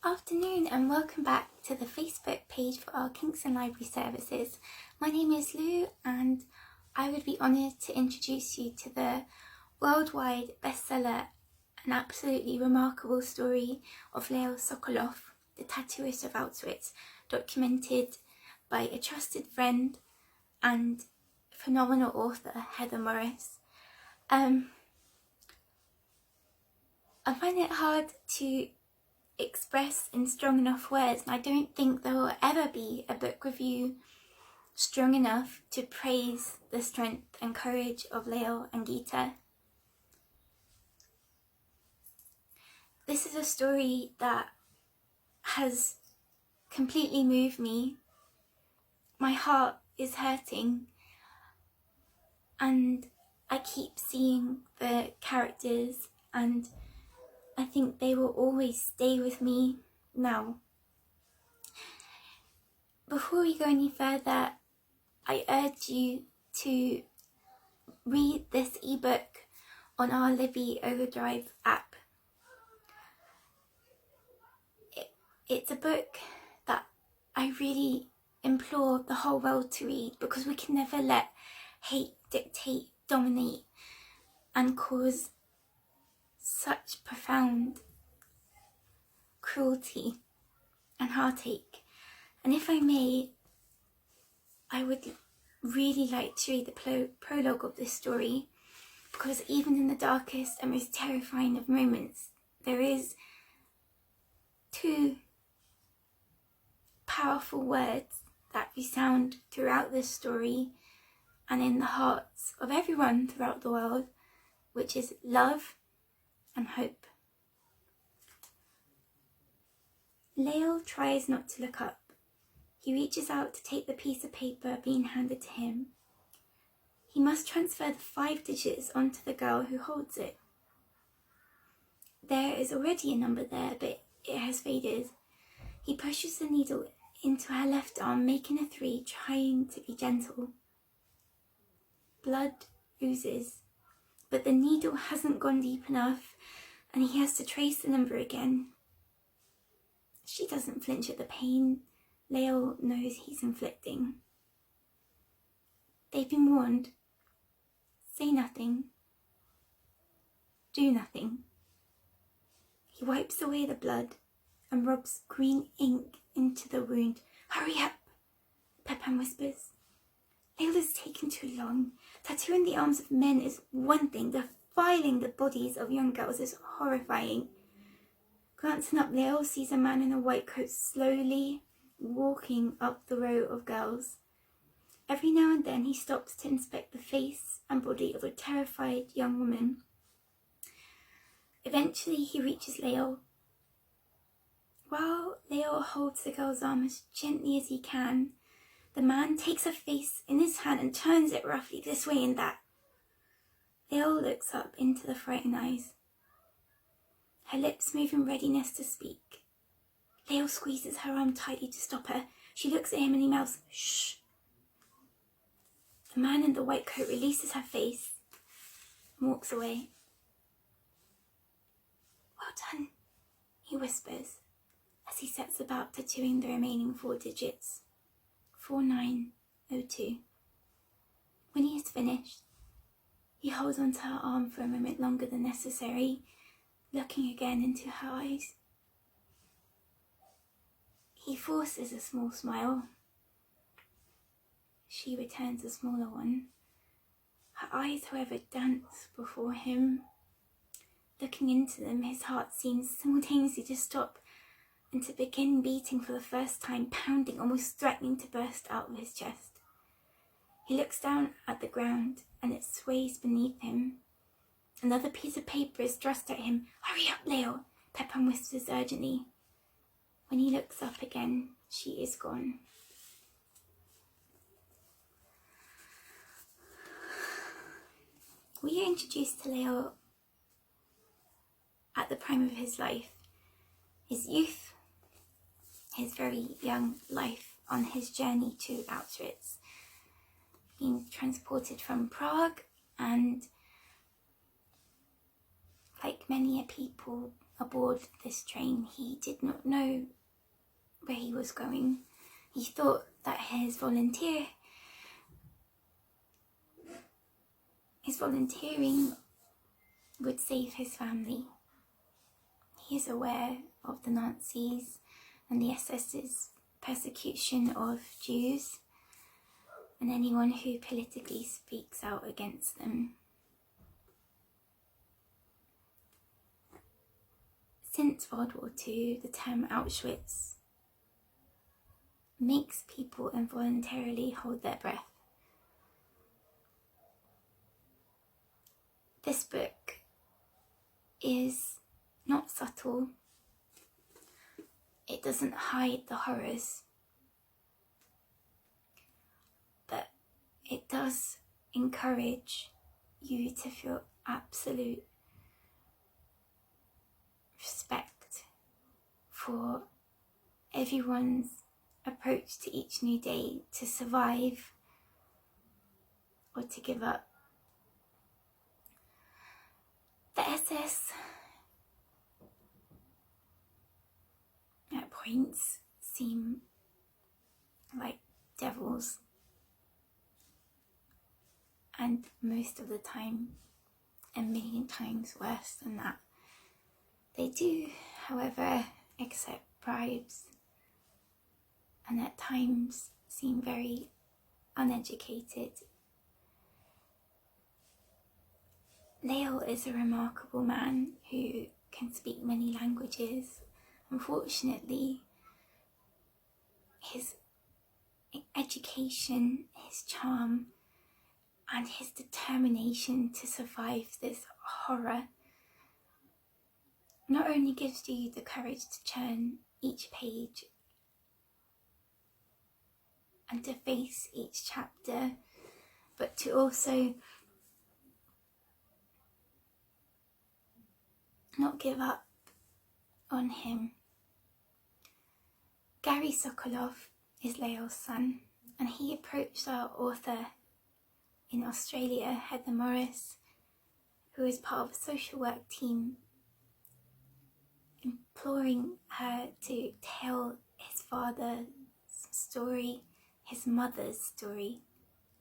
Afternoon and welcome back to the Facebook page for our Kingston Library services. My name is Lou and I would be honoured to introduce you to the worldwide bestseller and absolutely remarkable story of Leo Sokolov, the Tattooist of Auschwitz, documented by a trusted friend and phenomenal author Heather Morris. I find it hard to express in strong enough words, and I don't think there will ever be a book review strong enough to praise the strength and courage of Leo and Gita. This is a story that has completely moved me. My heart is hurting and I keep seeing the characters and I think they will always stay with me now. Before we go any further, I urge you to read this ebook on our Libby Overdrive app. It's a book that I really implore the whole world to read, because we can never let hate dictate, dominate and cause such profound cruelty and heartache. And if I may, I would really like to read the prologue of this story, because even in the darkest and most terrifying of moments, there is two powerful words that resound throughout this story and in the hearts of everyone throughout the world, which is love and hope. Leo tries not to look up. He reaches out to take the piece of paper being handed to him. He must transfer the 5 digits onto the girl who holds it. There is already a number there, but it has faded. He pushes the needle into her left arm, making a 3, trying to be gentle. Blood oozes, but the needle hasn't gone deep enough and he has to trace the number again. She doesn't flinch at the pain Leo knows he's inflicting. They've been warned. Say nothing. Do nothing. He wipes away the blood and rubs green ink into the wound. Hurry up, Pepin whispers. Layla's taken too long. Tattooing the arms of men is one thing. Defiling the bodies of young girls is horrifying. Glancing up, Leo sees a man in a white coat slowly walking up the row of girls. Every now and then he stops to inspect the face and body of a terrified young woman. Eventually he reaches Leo. While Leo holds the girl's arm as gently as he can, the man takes her face in his hand and turns it roughly this way and that. Leo looks up into the frightened eyes. Her lips move in readiness to speak. Leo squeezes her arm tightly to stop her. She looks at him and he mouths, "Shh." The man in the white coat releases her face and walks away. "Well done," he whispers as he sets about tattooing the remaining 4 digits. 4902. When he has finished, he holds onto her arm for a moment longer than necessary, looking again into her eyes. He forces a small smile. She returns a smaller one. Her eyes, however, dance before him. Looking into them, his heart seems simultaneously to stop and to begin beating for the first time, pounding, almost threatening to burst out of his chest. He looks down at the ground and it sways beneath him. Another piece of paper is thrust at him. "Hurry up, Leo," Pepin whispers urgently. When he looks up again, she is gone. We are introduced to Leo at the prime of his life, his youth, his very young life on his journey to Auschwitz, being transported from Prague, and like many a people aboard this train, he did not know where he was going. He thought that his volunteering would save his family. He is aware of the Nazis and the SS's persecution of Jews and anyone who politically speaks out against them. Since World War II, the term Auschwitz makes people involuntarily hold their breath. This book is not subtle. It doesn't hide the horrors, but it does encourage you to feel absolute respect for everyone's approach to each new day to survive or to give up. The SS at points seem like devils, and most of the time a million times worse than that. They do, however, accept bribes and at times seem very uneducated. Lael is a remarkable man who can speak many languages. Unfortunately, his education, his charm, and his determination to survive this horror not only gives you the courage to turn each page and to face each chapter, but to also not give up on him. Gary Sokolov is Lael's son, and he approached our author in Australia, Heather Morris, who is part of a social work team, imploring her to tell his father's story, his mother's story,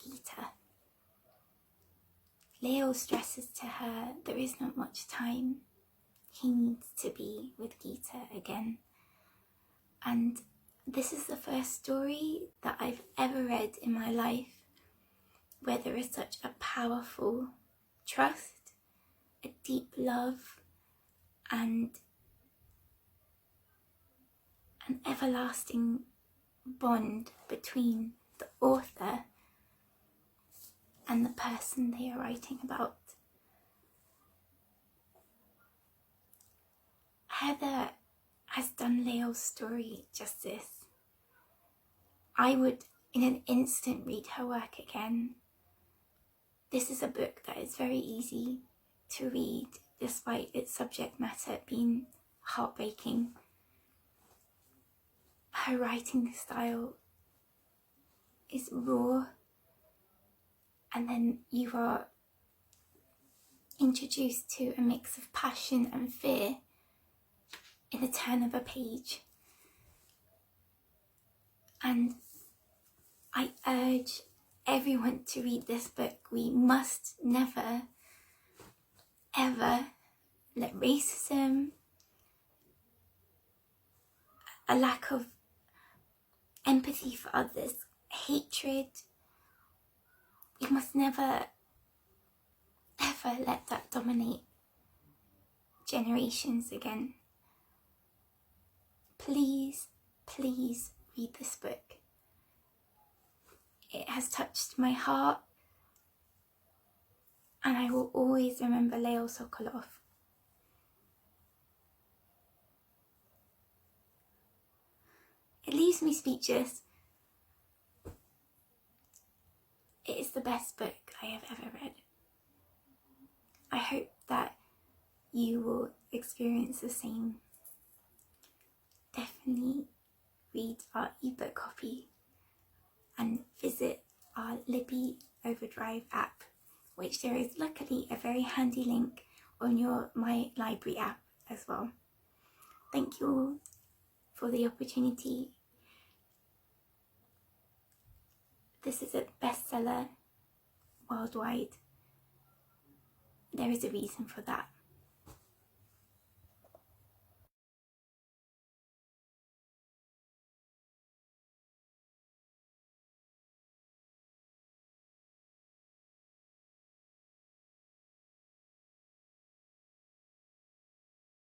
Gita. Lael stresses to her there is not much time. He needs to be with Gita again. And this is the first story that I've ever read in my life where there is such a powerful trust, a deep love, and an everlasting bond between the author and the person they are writing about. Heather has done Lael's story justice. I would in an instant read her work again. This is a book that is very easy to read despite its subject matter being heartbreaking. Her writing style is raw, and then you are introduced to a mix of passion and fear in the turn of a page. And I urge everyone to read this book. We must never, ever let racism, a lack of empathy for others, hatred, we must never, ever let that dominate generations again. Please, please read this book. It has touched my heart, and I will always remember Lael Sokolov. It leaves me speechless. It is the best book I have ever read. I hope that you will experience the same. Definitely read our ebook copy and visit our Libby Overdrive app, which there is luckily a very handy link on your My Library app as well. Thank you all for the opportunity. This is a bestseller worldwide. There is a reason for that.